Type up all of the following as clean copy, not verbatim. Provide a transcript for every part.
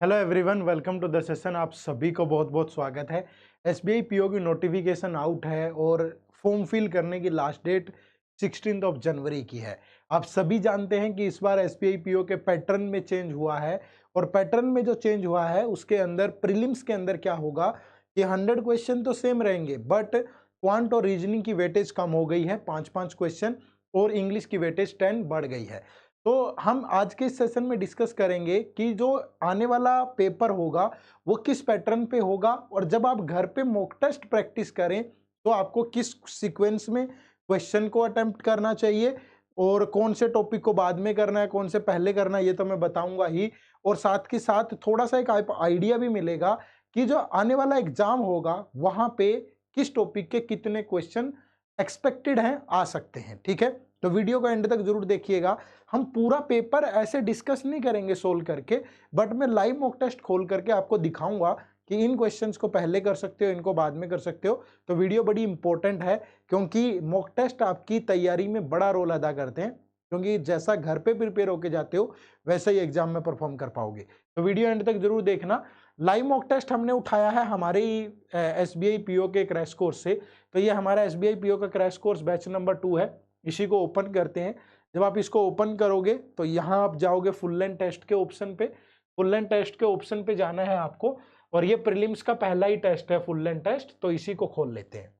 Hello everyone, welcome to the session. आप सभी को बहुत बहुत स्वागत है। एसबीआई पीओ की नोटिफिकेशन आउट है और फॉर्म फिल करने की लास्ट डेट 16 जनवरी की है। आप सभी जानते हैं कि इस बार एसबीआई पीओ के पैटर्न में चेंज हुआ है और पैटर्न में जो चेंज हुआ है उसके अंदर प्रीलिम्स के अंदर क्या होगा कि 100 क्वेश्चन तो सेम रहेंगे, बट क्वांट और रीजनिंग की वेटेज कम हो गई है 5-5 क्वेश्चन और इंग्लिश की वेटेज 10 बढ़ गई है। तो हम आज के इस सेशन में डिस्कस करेंगे कि जो आने वाला पेपर होगा वो किस पैटर्न पे होगा और जब आप घर पे मॉक टेस्ट प्रैक्टिस करें तो आपको किस सीक्वेंस में क्वेश्चन को अटेम्प्ट करना चाहिए और कौन से टॉपिक को बाद में करना है, कौन से पहले करना है, ये तो मैं बताऊंगा ही। और साथ के साथ थोड़ा सा एक आइडिया भी मिलेगा कि जो आने वाला एग्जाम होगा वहां पे किस टॉपिक के कितने क्वेश्चन एक्सपेक्टेड हैं, आ सकते हैं। ठीक है, तो वीडियो को एंड तक जरूर देखिएगा। हम पूरा पेपर ऐसे डिस्कस नहीं करेंगे सोल्व करके, बट मैं लाइव मॉक टेस्ट खोल करके आपको दिखाऊंगा कि इन क्वेश्चंस को पहले कर सकते हो, इनको बाद में कर सकते हो। तो वीडियो बड़ी इंपॉर्टेंट है क्योंकि मॉक टेस्ट आपकी तैयारी में बड़ा रोल अदा करते हैं, क्योंकि जैसा घर पे प्रिपेयर होके जाते हो वैसा ही एग्जाम में परफॉर्म कर पाओगे। तो वीडियो एंड तक जरूर देखना। लाइव मॉक टेस्ट हमने उठाया है हमारे ही एसबीआई पीओ के क्रैश कोर्स से। तो ये हमारा एसबीआई पीओ का क्रैश कोर्स बैच नंबर 2 है। इसी को ओपन करते हैं। जब आप इसको ओपन करोगे तो यहाँ आप जाओगे फुल लेंथ टेस्ट के ऑप्शन पे। फुल लेंथ टेस्ट के ऑप्शन पे जाना है आपको और ये प्रीलिम्स का पहला ही टेस्ट है फुल लेंथ टेस्ट, तो इसी को खोल लेते हैं।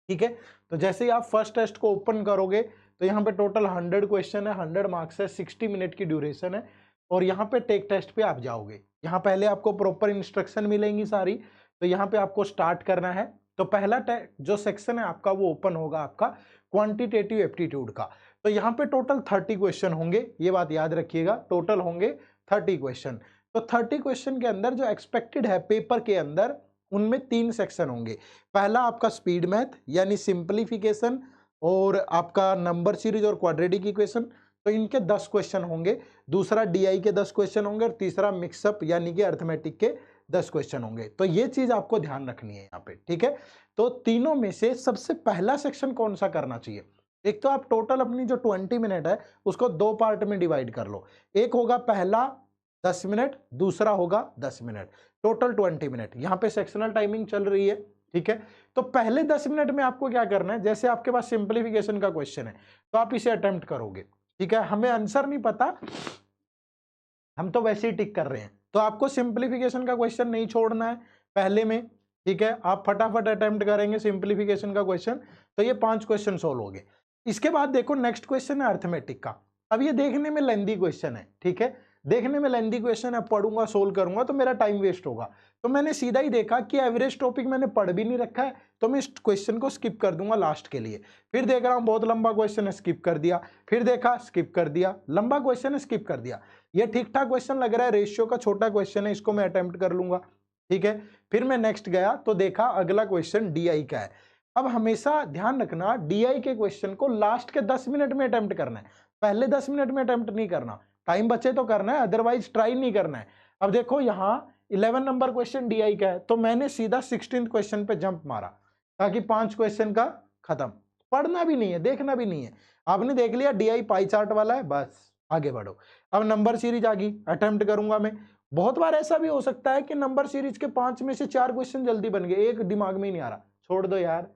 ठीक है, तो जैसे ही आप फर्स्ट टेस्ट को ओपन करोगे तो यहाँ पे टोटल 100 क्वेश्चन है, 100 मार्क्स है, 60 मिनट की ड्यूरेशन है और यहाँ पे टेक टेस्ट पे आप जाओगे। यहाँ पहले आपको प्रॉपर इंस्ट्रक्शन मिलेंगी सारी, तो यहाँ पे आपको स्टार्ट करना है। तो पहला जो सेक्शन है आपका वो ओपन होगा आपका क्वांटिटेटिव एप्टीट्यूड का। तो यहाँ पे टोटल 30 क्वेश्चन होंगे, ये बात याद रखिएगा, टोटल होंगे 30 क्वेश्चन। तो 30 क्वेश्चन के अंदर जो एक्सपेक्टेड है पेपर के अंदर, उनमें 3 सेक्शन होंगे। पहला आपका स्पीड मैथ यानी सिंपलीफिकेशन और आपका नंबर सीरीज और क्वाड्रेटिक इक्वेशन, तो इनके 10 क्वेश्चन होंगे। दूसरा डीआई के 10 क्वेश्चन होंगे और तीसरा मिक्सअप यानी कि अर्थमेटिक के 10 क्वेश्चन होंगे। तो ये चीज आपको ध्यान रखनी है यहाँ पे। ठीक है, तो तीनों में से सबसे पहला सेक्शन कौन सा करना चाहिए? एक तो आप टोटल अपनी जो 20 मिनट है उसको 2 पार्ट में डिवाइड कर लो। एक होगा पहला 10 मिनट, दूसरा होगा 10 मिनट, टोटल 20 मिनट। यहाँ पे सेक्शनल टाइमिंग चल रही है। ठीक है, तो पहले 10 मिनट में आपको क्या करना है, जैसे आपके पास सिंप्लीफिकेशन का क्वेश्चन है तो आप इसे अटेम्प्ट करोगे। ठीक है, हमें आंसर नहीं पता, हम तो वैसे ही टिक कर रहे हैं, तो आपको सिंप्लीफिकेशन का क्वेश्चन नहीं छोड़ना है पहले में। ठीक है, आप फटाफट अटेम्प्ट करेंगे सिंप्लीफिकेशन का क्वेश्चन, तो ये 5 क्वेश्चन सोल्व हो गए। इसके बाद देखो नेक्स्ट क्वेश्चन है अर्थमेटिक का। अब ये देखने में लेंदी क्वेश्चन है। ठीक है, देखने में लेंदी क्वेश्चन है, पढ़ूंगा सोल्व करूंगा तो मेरा टाइम वेस्ट होगा। तो मैंने सीधा ही देखा कि एवरेज टॉपिक मैंने पढ़ भी नहीं रखा है, तो मैं इस क्वेश्चन को स्किप कर दूंगा लास्ट के लिए। फिर देख रहा हूं बहुत लंबा क्वेश्चन है, स्किप कर दिया। फिर देखा, स्किप कर दिया। लंबा क्वेश्चन है, स्किप कर दिया। ये ठीक ठाक क्वेश्चन लग रहा है, रेशियो का छोटा क्वेश्चन है, इसको मैं अटेम्प्ट कर लूंगा। ठीक है, फिर मैं नेक्स्ट गया तो देखा अगला क्वेश्चन डीआई का है। अब हमेशा ध्यान रखना, डीआई के क्वेश्चन को लास्ट के 10 मिनट में अटेम्प्ट करना है, पहले 10 मिनट में अटेम्प्ट नहीं करना। टाइम बचे तो करना है, अदरवाइज ट्राई नहीं करना है। अब देखो यहाँ 11 नंबर क्वेश्चन डीआई का है, तो मैंने सीधा 16 क्वेश्चन पे जंप मारा ताकि 5 क्वेश्चन का खत्म। पढ़ना भी नहीं है, देखना भी नहीं है। आपने देख लिया डीआई पाई चार्ट वाला है, बस आगे बढ़ो। अब नंबर सीरीज आ गई, अटेम्प्ट करूंगा मैं। बहुत बार ऐसा भी हो सकता है कि नंबर सीरीज के 5 में से 4 क्वेश्चन जल्दी बन गए, एक दिमाग में ही नहीं आ रहा, छोड़ दो यार।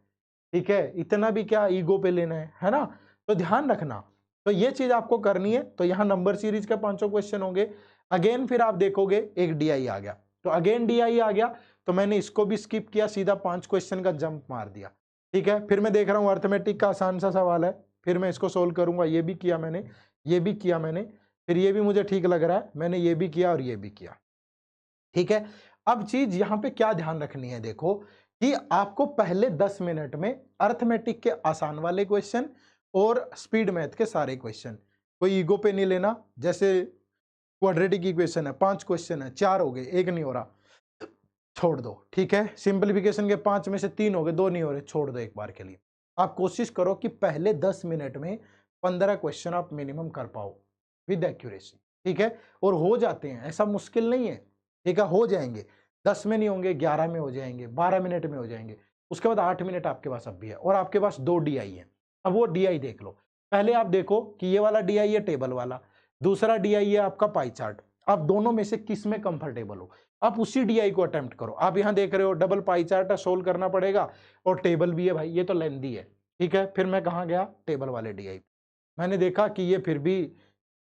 ठीक है, इतना भी क्या ईगो पे लेना है ना? तो ध्यान रखना, तो ये चीज आपको करनी है। तो यहाँ नंबर सीरीज के 5 क्वेश्चन होंगे। अगेन फिर आप देखोगे एक डीआई आ गया, तो अगेन डीआई आ गया, तो मैंने इसको भी स्किप किया, सीधा 5 क्वेश्चन का जंप मार दिया। ठीक है, फिर मैं देख रहा हूँ अर्थमेटिक का आसान सा सवाल है, फिर मैं इसको सोल्व करूंगा। ये भी किया मैंने, ये भी किया मैंने, फिर ये भी मुझे ठीक लग रहा है, मैंने ये भी किया और ये भी किया। ठीक है, अब चीज यहाँ पे क्या ध्यान रखनी है, देखो कि आपको पहले 10 मिनट में अर्थमेटिक के आसान वाले क्वेश्चन और स्पीड मैथ के सारे क्वेश्चन, कोई ईगो पे नहीं लेना। जैसे क्वाड्रेटिक इक्वेशन है, 5 क्वेश्चन है, 4 हो गए, एक नहीं हो रहा, छोड़ दो। ठीक है, सिंप्लीफिकेशन के 5 में से 3 हो गए, 2 नहीं हो रहे, छोड़ दो एक बार के लिए। आप कोशिश करो कि पहले 10 मिनट में 15 क्वेश्चन आप मिनिमम कर पाओ विद एक्यूरेसी। ठीक है, और हो जाते हैं, ऐसा मुश्किल नहीं है। ठीक है, हो जाएंगे, 10 में नहीं होंगे, 11 में हो जाएंगे, 12 मिनट में हो जाएंगे। उसके बाद 8 मिनट आपके पास अब भी है और आपके पास 2 डीआई है। अब वो डीआई देख लो। पहले आप देखो कि ये वाला डीआई है टेबल वाला, दूसरा डीआई है आपका पाई चार्ट। आप दोनों में से किस में कंफर्टेबल हो, आप उसी डीआई को अटेम्प्ट करो। आप यहाँ देख रहे हो डबल पाई चार्ट है, सोल्व करना पड़ेगा और टेबल भी है भाई, ये तो लेंदी है, ठीक है। फिर मैं कहाँ गया, टेबल वाले डीआई। मैंने देखा कि ये फिर भी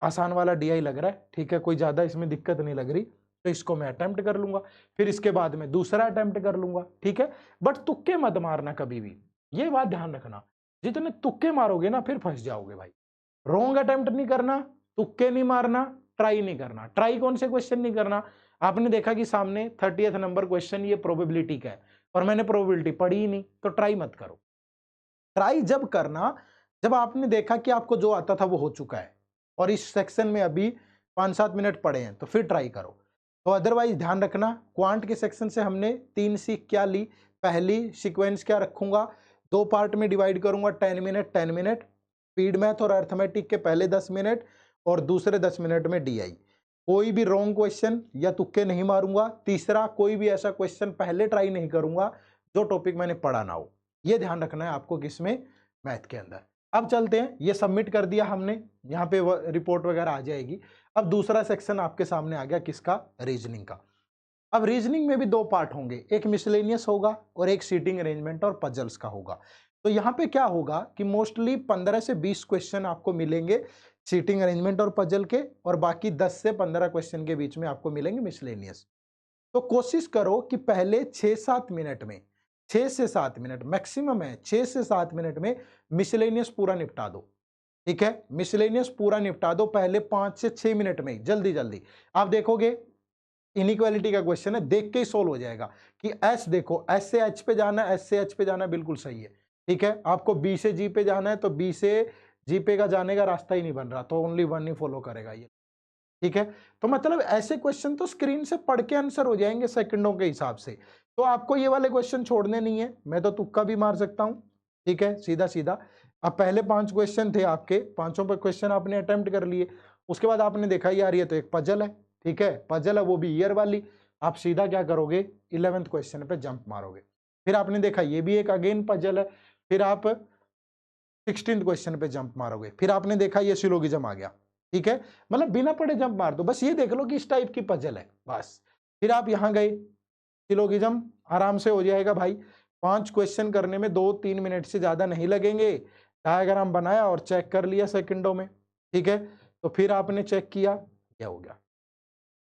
आसान वाला डीआई लग रहा है, ठीक है, कोई ज्यादा इसमें दिक्कत नहीं लग रही, तो इसको मैं अटेम्प्ट कर लूंगा। फिर इसके बाद में दूसरा अटेम्प्ट कर लूंगा, ठीक है। बट तुक्के मत मारना कभी भी, ये बात ध्यान रखना। जितने तुक्के मारोगे ना फिर फंस जाओगे भाई। रॉन्ग अटेम्प्ट नहीं करना, तुक्के नहीं मारना, ट्राई नहीं करना। ट्राई कौन से क्वेश्चन नहीं करना, आपने देखा कि सामने 30th नंबर क्वेश्चन ये प्रोबेबिलिटी का है और मैंने प्रोबेबिलिटी पढ़ी ही नहीं, तो ट्राई मत करो। ट्राई जब करना जब आपने देखा कि आपको जो आता था वो हो चुका है और इस सेक्शन में अभी 5-7 मिनट पड़े हैं, तो फिर ट्राई करो। तो अदरवाइज ध्यान रखना, क्वांट के सेक्शन से हमने 3 सीख क्या ली। पहली सीक्वेंस क्या रखूंगा, 2 पार्ट में डिवाइड करूंगा, 10 मिनट 10 मिनट, स्पीड मैथ और अर्थमेटिक के पहले 10 मिनट और दूसरे 10 मिनट में डीआई। कोई भी रॉन्ग क्वेश्चन या तुक्के नहीं मारूंगा। तीसरा, कोई भी ऐसा क्वेश्चन पहले ट्राई नहीं करूंगा जो टॉपिक मैंने पढ़ा ना हो। ये ध्यान रखना है आपको किसमें, मैथ के अंदर। अब चलते हैं, ये सबमिट कर दिया हमने, यहाँ पे रिपोर्ट वगैरह आ जाएगी। अब दूसरा सेक्शन आपके सामने आ गया, किसका, रीजनिंग का। अब रीजनिंग में भी 2 पार्ट होंगे, एक मिसलेनियस होगा और एक सीटिंग अरेंजमेंट और पजल्स का होगा। तो यहाँ पे क्या होगा कि मोस्टली 15 से 20 क्वेश्चन आपको मिलेंगे सीटिंग अरेंजमेंट और पजल के, और बाकी 10 से 15 क्वेश्चन के बीच में आपको मिलेंगे मिसलेनियस। तो कोशिश करो कि पहले 6-7 मिनट में, 6 से 7 मिनट मैक्सिमम है, 6 से 7 मिनट में मिसलेनियस पूरा निपटा दो, ठीक है। मिसलेनियस पूरा निपटा दो पहले 5 से 6 मिनट में, जल्दी जल्दी। आप देखोगे इनइक्वालिटी का क्वेश्चन है, देख के ही सोल्व हो जाएगा कि एस देखो, एस से एच पे जाना है, एस से एच पे जाना है, बिल्कुल सही है, ठीक है। आपको बी से जी पे जाना है तो बी से जी पे का जाने का रास्ता ही नहीं बन रहा, तो ओनली वन ही फॉलो करेगा ये, ठीक है। तो मतलब ऐसे क्वेश्चन तो स्क्रीन से पढ़ के आंसर हो जाएंगे सेकंडों के हिसाब से। तो आपको ये वाले क्वेश्चन छोड़ने नहीं है, मैं तो तुक्का भी मार सकता हूं, ठीक है, सीधा सीधा। अब पहले 5 क्वेश्चन थे आपके, पांचों पर क्वेश्चन आपने अटेम्प्ट कर लिए। उसके बाद आपने देखा यार ये तो एक पजल है, ठीक है, पजल है वो भी ईयर वाली। आप सीधा क्या करोगे, 11th क्वेश्चन पे जंप मारोगे। फिर आपने देखा ये भी एक अगेन पजल है, फिर आप 16th क्वेश्चन पे जंप मारोगे। फिर आपने देखा ये सिलोगिज्म आ गया, ठीक है। मतलब बिना पढ़े जंप मार दो, बस ये देख लो कि इस टाइप की पजल है, बस। फिर आप यहां गए, सिलोगिज्म आराम से हो जाएगा भाई। 5 क्वेश्चन करने में 2-3 मिनट से ज्यादा नहीं लगेंगे। डायग्राम बनाया और चेक कर लिया सेकंडों में, ठीक है। तो फिर आपने चेक किया, क्या हो गया।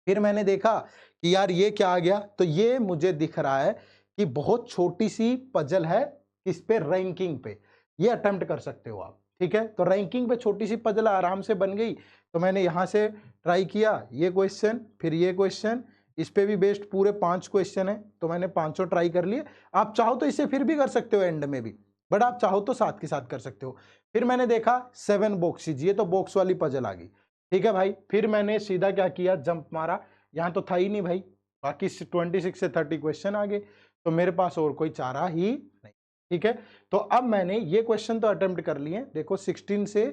फिर मैंने देखा कि यार ये क्या आ गया, तो ये मुझे दिख रहा है कि बहुत छोटी सी पजल है, किस पे, रैंकिंग पे। ये अटेम्प्ट कर सकते हो आप, ठीक है। तो रैंकिंग पे छोटी सी पजल आराम से बन गई, तो मैंने यहां से ट्राई किया ये क्वेश्चन, फिर ये क्वेश्चन, इस पे भी बेस्ड पूरे 5 क्वेश्चन है, तो मैंने पांचों ट्राई कर लिए। आप चाहो तो इसे फिर भी कर सकते हो एंड में भी, बट आप चाहो तो साथ के साथ कर सकते हो। फिर मैंने देखा 7 बॉक्सेज, ये तो बॉक्स वाली पजल आ गई, ठीक है भाई। फिर मैंने सीधा क्या किया, जंप मारा, यहां तो था ही नहीं भाई, बाकी 26 से 30 क्वेश्चन आ गए, तो मेरे पास और कोई चारा ही नहीं, ठीक है। तो अब मैंने ये क्वेश्चन तो अटेम्प्ट कर लिए, देखो 16 से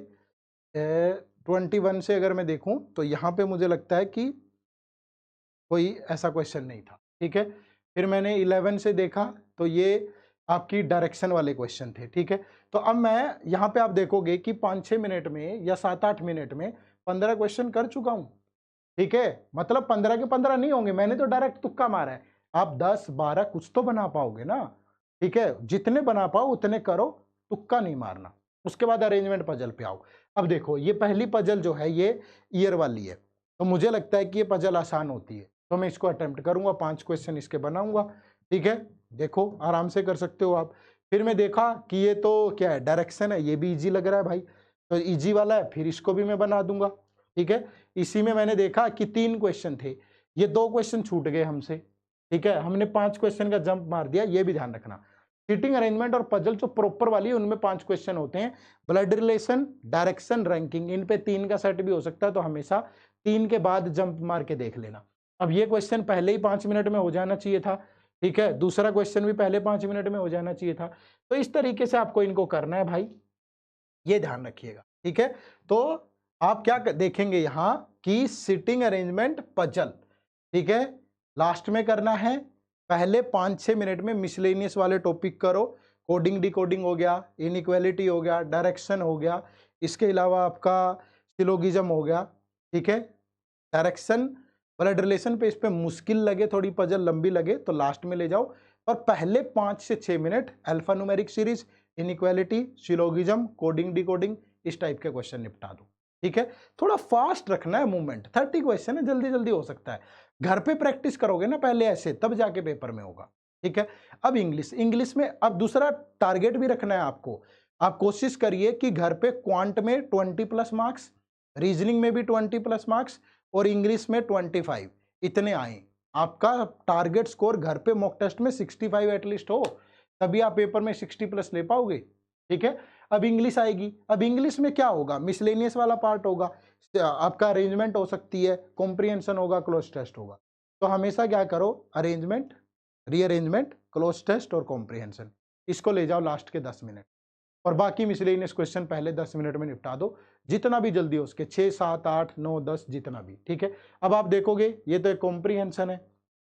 21 से अगर मैं देखूं तो यहां पे मुझे लगता है कि कोई ऐसा क्वेश्चन नहीं था, ठीक है। फिर मैंने 11 से देखा तो ये आपकी डायरेक्शन वाले क्वेश्चन थे, ठीक है। तो अब मैं यहाँ पे आप देखोगे कि 5-6 मिनट में या 7-8 मिनट में 15 क्वेश्चन कर चुका हूं, ठीक है। मतलब 15 के 15 नहीं होंगे, मैंने तो डायरेक्ट तुक्का मारा है। आप 10-12 कुछ तो बना पाओगे ना, ठीक है। जितने बना पाओ उतने करो, तुक्का नहीं मारना। उसके बाद अरेंजमेंट पजल पे आओ। अब देखो ये पहली पजल जो है ये ईयर वाली है, तो मुझे लगता है कि ये पजल आसान होती है, तो मैं इसको अटेम्प्ट करूंगा, 5 क्वेश्चन इसके बनाऊंगा, ठीक है। देखो आराम से कर सकते हो आप। फिर मैं देखा कि ये तो क्या है, डायरेक्शन है, ये भी इजी लग रहा है भाई, तो इजी वाला है, फिर इसको भी मैं बना दूंगा, ठीक है। इसी में मैंने देखा कि 3 क्वेश्चन थे, ये 2 क्वेश्चन छूट गए हमसे, ठीक है। हमने 5 क्वेश्चन का जंप मार दिया, ये भी ध्यान रखना। सीटिंग अरेंजमेंट और पजल जो प्रॉपर वाली है उनमें 5 क्वेश्चन होते हैं, ब्लड रिलेशन, डायरेक्शन, रैंकिंग, इन पे 3 का सेट भी हो सकता है, तो हमेशा 3 के बाद जंप मार के देख लेना। अब ये क्वेश्चन पहले ही 5 मिनट में हो जाना चाहिए था, ठीक है। दूसरा क्वेश्चन भी पहले 5 मिनट में हो जाना चाहिए था। तो इस तरीके से आपको इनको करना है भाई, ये ध्यान रखिएगा, ठीक है। तो आप क्या देखेंगे यहां कि सिटिंग अरेंजमेंट पजल, ठीक है, लास्ट में करना है। पहले 5-6 मिनट में मिसलेनियस वाले टॉपिक करो, कोडिंग डिकोडिंग हो गया, इनइक्वालिटी हो गया, डायरेक्शन हो गया, इसके अलावा आपका सिलोगिज्म हो गया, ठीक है, डायरेक्शन ब्लड रिलेशन पे इस पे मुश्किल लगे, थोड़ी पजल लंबी लगे तो लास्ट में ले जाओ, और पहले 5 से 6 minute alpha numeric series, inequality, syllogism, coding decoding, इस टाइप के क्वेश्चन निपटा दो। ठीक है, थोड़ा फास्ट रखना है मूवमेंट, 30 क्वेश्चन है, जल्दी जल्दी हो सकता है। घर पे प्रैक्टिस करोगे ना पहले ऐसे, तब जाके पेपर में होगा। ठीक है, अब इंग्लिश में अब दूसरा टारगेट भी रखना है आपको। आप कोशिश करिए कि घर पे क्वांट में 20 प्लस मार्क्स, रीजनिंग में भी 20 प्लस मार्क्स, और इंग्लिश में 25 इतने आए। आपका टारगेट स्कोर घर पे मॉक टेस्ट में 65 एटलीस्ट हो, तभी आप पेपर में 60 प्लस ले पाओगे। ठीक है, अब इंग्लिश आएगी। अब इंग्लिश में क्या होगा, मिसलेनियस वाला पार्ट होगा, आपका अरेंजमेंट हो सकती है, कॉम्प्रिहेंशन होगा, क्लोज टेस्ट होगा। तो हमेशा क्या करो, अरेंजमेंट, रीअरेंजमेंट, क्लोज टेस्ट और कॉम्प्रिहेंशन, इसको ले जाओ लास्ट के 10 मिनट, और बाकी मिसलेनियस क्वेश्चन पहले 10 मिनट में निपटा दो, जितना भी जल्दी हो उसके, 6, 7, 8, 9, 10 जितना भी। ठीक है, अब आप देखोगे ये तो एक कॉम्प्रिहेंशन है,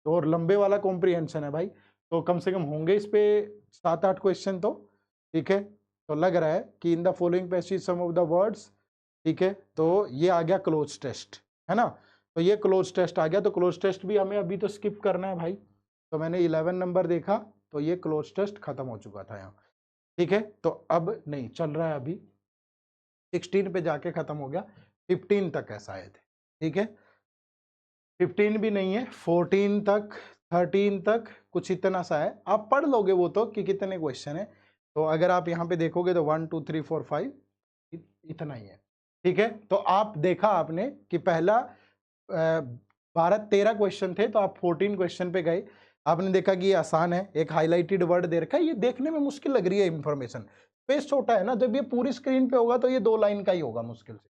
तो और लंबे वाला कॉम्प्रिहेंशन है भाई, तो कम से कम होंगे इस पे 7-8 क्वेश्चन तो। ठीक है, तो लग रहा है कि in the following passage some of the words. ठीक है, तो ये आ गया क्लोज टेस्ट, है ना, तो ये क्लोज टेस्ट आ गया। तो क्लोज टेस्ट भी हमें अभी तो स्किप करना है भाई, तो मैंने 11 नंबर देखा, तो ये क्लोज टेस्ट खत्म हो चुका था यहाँ। ठीक है, तो अब नहीं चल रहा है, अभी 16 पे जाके खत्म हो गया, 15 तक है शायद। ठीक है, 15 भी नहीं है, 14 तक, 13 तक, कुछ इतना सा है, आप पढ़ लोगे वो तो कि कितने क्वेश्चन है। तो अगर आप यहाँ पे देखोगे तो 1 2 3 4 5 इतना ही है। ठीक है, तो आप देखा आपने कि पहला 12-13 क्वेश्चन थे, तो आप 14 क्वेश्चन पे गए, आपने देखा कि ये आसान है, एक हाईलाइटेड वर्ड दे रखा है, ये देखने में मुश्किल लग रही है इंफॉर्मेशन, स्पेस छोटा है ना, जब ये पूरी स्क्रीन पे होगा तो ये 2 लाइन का ही होगा, मुश्किल से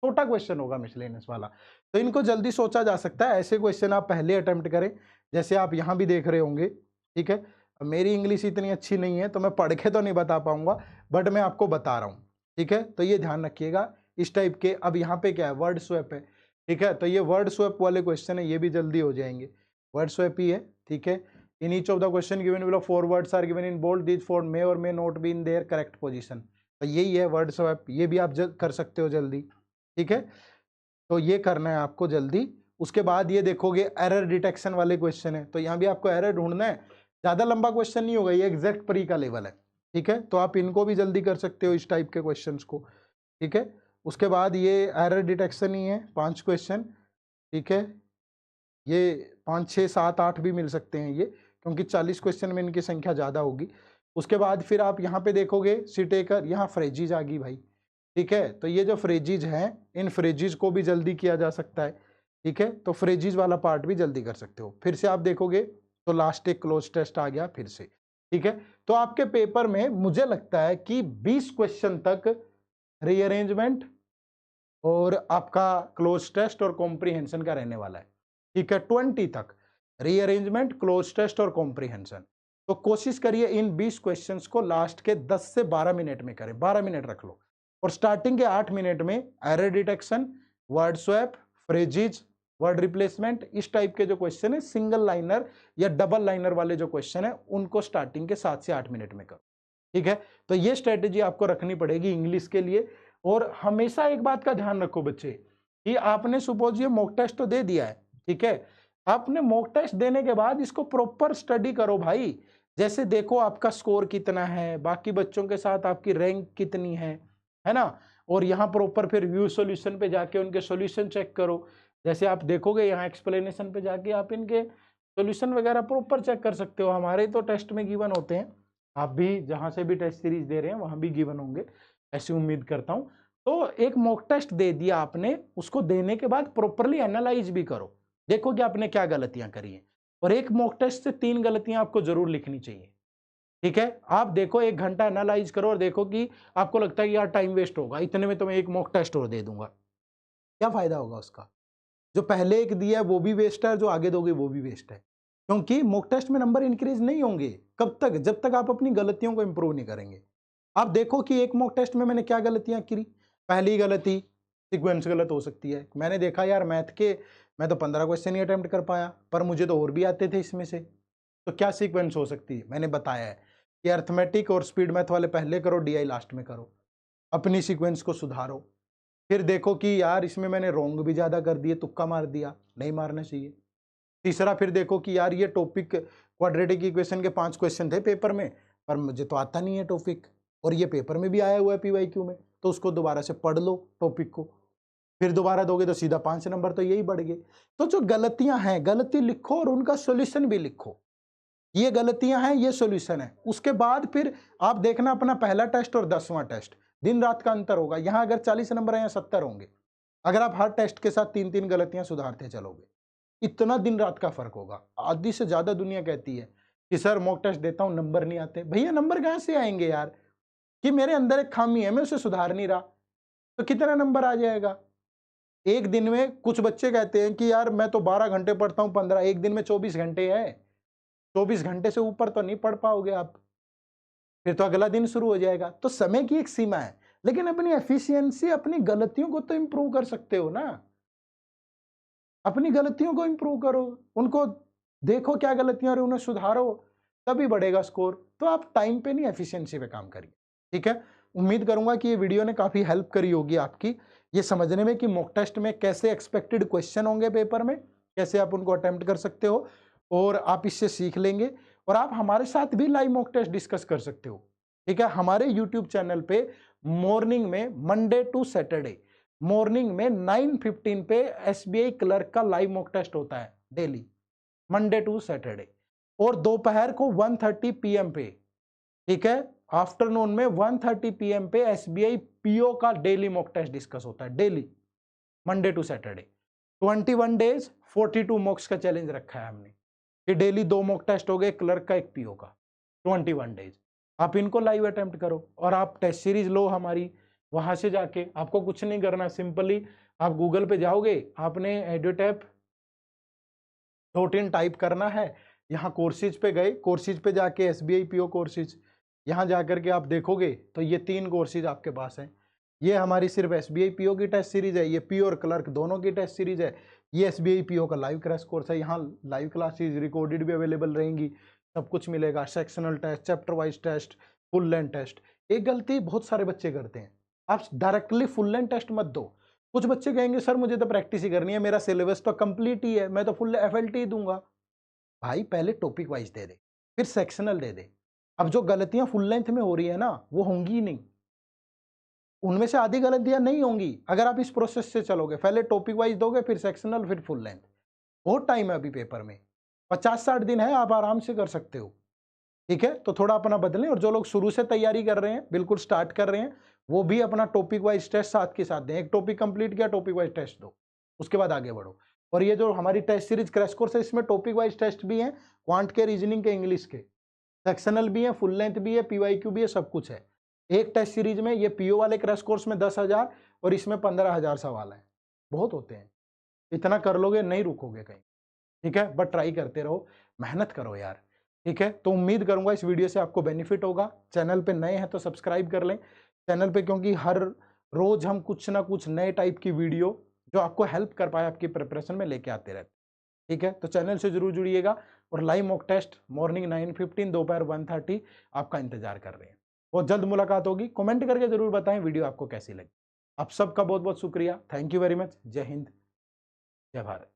छोटा क्वेश्चन होगा मिसलेनियस वाला, तो इनको जल्दी सोचा जा सकता है। ऐसे क्वेश्चन आप पहले अटेम्प्ट करें, जैसे आप यहाँ भी देख रहे होंगे। ठीक है, मेरी इंग्लिश इतनी अच्छी नहीं है तो मैं पढ़ के तो नहीं बता पाऊंगा, बट मैं आपको बता रहा हूँ। ठीक है, तो ये ध्यान रखिएगा इस टाइप के। अब यहाँ पे क्या है, वर्ड स्वैप है। ठीक है, तो ये वर्ड स्वैप वाले क्वेश्चन है, ये भी जल्दी हो जाएंगे, वर्ड स्वैप ही है। ठीक है, in each of the question given below 4 words are given in bold, this 4 may और may not be in their correct position, तो यही है वर्ड स्वैप, ये भी आप कर सकते हो जल्दी। ठीक है, तो ये करना है आपको जल्दी। उसके बाद ये देखोगे एरर डिटेक्शन वाले क्वेश्चन है, तो यहाँ भी आपको एरर ढूंढना है, ज्यादा लंबा क्वेश्चन नहीं होगा, ये एग्जैक्ट प्री का लेवल है। ठीक है, तो आप इनको भी जल्दी कर सकते हो, इस टाइप के क्वेश्चंस को। ठीक है, उसके बाद ये एरर डिटेक्शन ही है, 5 क्वेश्चन। ठीक है, ये 5, 6, 7, 8 भी मिल सकते हैं ये, क्योंकि 40 क्वेश्चन में इनकी संख्या ज़्यादा होगी। उसके बाद फिर आप यहाँ पे देखोगे सीटेकर, यहाँ फ्रेजीज आ गई भाई। ठीक है, तो ये जो फ्रेजीज हैं, इन फ्रेजीज को भी जल्दी किया जा सकता है। ठीक है, तो फ्रेजीज वाला पार्ट भी जल्दी कर सकते हो। फिर से आप देखोगे तो लास्ट एक क्लोज टेस्ट आ गया फिर से। ठीक है, तो आपके पेपर में मुझे लगता है कि 20 क्वेश्चन तक रीअरेंजमेंट और आपका क्लोज टेस्ट और कॉम्प्रिहेंशन का रहने वाला है। ठीक है, 20 तक रीअरेंजमेंट, क्लोज टेस्ट और कॉम्प्रिहेंशन। तो कोशिश करिए इन 20 क्वेश्चंस को लास्ट के 10 से 12 मिनट में करें, 12 मिनट रख लो, और स्टार्टिंग के 8 मिनट में error detection, word swap, phrases, word replacement, इस टाइप के जो क्वेश्चन है, सिंगल लाइनर या डबल लाइनर वाले जो क्वेश्चन है, उनको स्टार्टिंग के 7 से 8 मिनट में करो। ठीक है, तो ये स्ट्रेटेजी आपको रखनी पड़ेगी इंग्लिश के लिए। और हमेशा एक बात का ध्यान रखो बच्चे, कि आपने सपोज ये मॉक टेस्ट तो दे दिया है, ठीक है, आपने मॉक टेस्ट देने के बाद इसको प्रॉपर स्टडी करो भाई। जैसे देखो आपका स्कोर कितना है, बाकी बच्चों के साथ आपकी रैंक कितनी है ना, और यहाँ प्रॉपर फिर व्यू सॉल्यूशन पे जाके उनके सॉल्यूशन चेक करो। जैसे आप देखोगे यहाँ एक्सप्लेनेशन पे जाके आप इनके सॉल्यूशन वगैरह प्रॉपर चेक कर सकते हो। हमारे तो टेस्ट में गिवन होते हैं, आप भी जहाँ से भी टेस्ट सीरीज दे रहे हैं वहाँ भी गिवन होंगे, ऐसी उम्मीद करता हूँ। तो एक मॉक टेस्ट दे दिया आपने, उसको देने के बाद प्रॉपरली एनालाइज भी करो, देखो कि आपने क्या गलतियां करी हैं। और एक मॉक टेस्ट से 3 गलतियां आपको जरूर लिखनी चाहिए। ठीक है, आप देखो 1 घंटा एनालाइज करो और देखो कि आपको लगता है कि यार टाइम वेस्ट होगा, इतने में तो मैं एक मॉक टेस्ट और दे दूंगा, क्या फायदा होगा उसका? जो पहले एक दिया है वो भी वेस्ट है, जो आगे दोगे वो भी वेस्ट है, क्योंकि मॉक टेस्ट में नंबर इंक्रीज नहीं होंगे। कब तक? जब तक आप अपनी गलतियों को इंप्रूव नहीं करेंगे। आप देखो कि एक मॉक टेस्ट में मैंने क्या गलतियां करी। पहली गलती, सीक्वेंस गलत हो सकती है। मैंने देखा यार मैथ के मैं तो 15 क्वेश्चन ही अटेम्प्ट कर पाया, पर मुझे तो और भी आते थे इसमें से, तो क्या सीक्वेंस हो सकती है? मैंने बताया है कि अर्थमेटिक और स्पीड मैथ वाले पहले करो, डीआई लास्ट में करो, अपनी सीक्वेंस को सुधारो। फिर देखो कि यार इसमें मैंने रॉन्ग भी ज़्यादा कर दिए, तुक्का मार दिया, नहीं मारना चाहिए। तीसरा फिर देखो कि यार ये टॉपिक क्वाड्रेटिक इक्वेशन के 5 क्वेश्चन थे पेपर में, पर मुझे तो आता नहीं है टॉपिक, और ये पेपर में भी आया हुआ है पीवाईक्यू में, तो उसको दोबारा से पढ़ लो टॉपिक को। फिर दोबारा दोगे तो सीधा 5 नंबर तो यही बढ़ गए। तो जो गलतियां हैं, गलती लिखो और उनका सॉल्यूशन भी लिखो। ये गलतियां हैं, ये सॉल्यूशन है। उसके बाद फिर आप देखना अपना पहला टेस्ट और 10वां टेस्ट, दिन रात का अंतर होगा। यहां अगर 40 नंबर है, यहाँ 70 होंगे, अगर आप हर टेस्ट के साथ 3-3 गलतियां सुधारते चलोगे। इतना दिन रात का फर्क होगा। आधी से ज्यादा दुनिया कहती है कि सर मॉक टेस्ट देता हूं, नंबर नहीं आते। भैया नंबर कहां से आएंगे यार, कि मेरे अंदर एक खामी है, मैं उसे सुधार नहीं रहा, तो कितना नंबर आ जाएगा। एक दिन में कुछ बच्चे कहते हैं कि यार मैं तो 12 घंटे पढ़ता हूं, 15, एक दिन में 24 घंटे है, 24 घंटे से ऊपर तो नहीं पढ़ पाओगे आप, फिर तो अगला दिन शुरू हो जाएगा। तो समय की एक सीमा है, लेकिन अपनी एफिशिएंसी, अपनी गलतियों को तो इंप्रूव कर सकते हो ना। अपनी गलतियों को इंप्रूव करो, उनको देखो क्या गलतियां हो रही, उन्हें सुधारो, तभी बढ़ेगा स्कोर। तो आप टाइम पे नहीं, एफिशिएंसी पे काम करिए, ठीक है। उम्मीद करूंगा कि ये वीडियो ने काफी हेल्प करी होगी आपकी, ये समझने में कि मॉक टेस्ट में कैसे एक्सपेक्टेड क्वेश्चन होंगे पेपर में, कैसे आप उनको अटेम्प्ट कर सकते हो, और आप इससे सीख लेंगे। और आप हमारे साथ भी लाइव मॉक टेस्ट डिस्कस कर सकते हो, ठीक है। हमारे यूट्यूब चैनल पे मॉर्निंग में, मंडे टू सैटरडे मॉर्निंग में 9:15 पे एसबीआई क्लर्क का लाइव मॉक टेस्ट होता है डेली, मंडे टू सैटरडे, और दोपहर को 1:30 पीएम पे, ठीक है। आफ्टरनून में 1:30 पीएम पे एसबीआई पीओ का डेली मॉक टेस्ट डिस्कस होता है, daily, Monday to Saturday. 21 days 42 mocks का चैलेंज रखा है हमने, कि डेली 2 मॉक टेस्ट हो गए, क्लर्क का, एक पीओ का, 21 डेज। आप इनको लाइव अटेम्प्ट करो, और आप टेस्ट सीरीज लो हमारी, वहां से जाके आपको कुछ नहीं करना, सिंपली आप गूगल पे जाओगे, आपने edutap.in टाइप करना है, यहाँ कोर्सेज पे गए, कोर्सेज पे जाके एसबीआई पीओ कोर्सेज, यहाँ जाकर के आप देखोगे तो ये 3 कोर्सेज आपके पास हैं। ये हमारी सिर्फ एसबीआई पीओ की टेस्ट सीरीज है, ये पीओ और क्लर्क दोनों की टेस्ट सीरीज है। ये एसबीआई पीओ का लाइव क्रैश कोर्स है, यहाँ लाइव क्लासेज रिकॉर्डेड भी अवेलेबल रहेंगी, सब कुछ मिलेगा, sectional test, chapter wise test, full length test. एक गलती बहुत सारे बच्चे करते हैं, आप डायरेक्टली फुल लेंथ टेस्ट मत दो। कुछ बच्चे कहेंगे सर मुझे तो प्रैक्टिस ही करनी है, मेरा सिलेबस तो कंप्लीट ही है, मैं तो फुल एफएलटी दूंगा। भाई पहले टॉपिक वाइज दे दे, फिर सेक्शनल दे दे। अब जो गलतियां फुल लेंथ में हो रही है ना, वो होंगी ही नहीं, उनमें से आधी गलतियां नहीं होंगी अगर आप इस प्रोसेस से चलोगे। पहले टॉपिक वाइज दोगे, फिर सेक्शनल, फिर फुल लेंथ। बहुत टाइम है अभी पेपर में, 50-60 दिन है, आप आराम से कर सकते हो, ठीक है। तो थोड़ा अपना बदलें, और जो लोग शुरू से तैयारी कर रहे हैं, बिल्कुल स्टार्ट कर रहे हैं, वो भी अपना टॉपिक वाइज टेस्ट साथ के साथ दें। एक टॉपिक कंप्लीट किया, टॉपिक वाइज टेस्ट दो, उसके बाद आगे बढ़ो। और ये जो हमारी टेस्ट सीरीज क्रैश कोर्स है, इसमें टॉपिक वाइज टेस्ट भी है, क्वांट के, रीजनिंग के, इंग्लिश के, सेक्शनल भी है, फुल लेंथ भी है, पीवाईक्यू भी है, सब कुछ है एक टेस्ट सीरीज में। ये पीओ वाले क्रैश कोर्स में 10,000 और इसमें 15,000 सवाल हैं, बहुत होते हैं। इतना कर लोगे, नहीं रुकोगे कहीं, ठीक है। बट ट्राई करते रहो, मेहनत करो यार, ठीक है। तो उम्मीद करूंगा इस वीडियो से आपको बेनिफिट होगा। चैनल पे नए हैं तो सब्सक्राइब कर लें चैनल पे, क्योंकि हर रोज हम कुछ ना कुछ नए टाइप की वीडियो जो आपको हेल्प कर पाए आपकी प्रिपरेशन में लेके आते रहते, ठीक है। तो चैनल से जरूर जुड़िएगा, और लाइव मॉक टेस्ट मॉर्निंग 9:15, दोपहर 1:30 आपका इंतजार कर रहे हैं। बहुत जल्द मुलाकात होगी, कमेंट करके जरूर बताएं वीडियो आपको कैसी लगी। आप सबका बहुत बहुत शुक्रिया, थैंक यू वेरी मच। जय हिंद, जय भारत।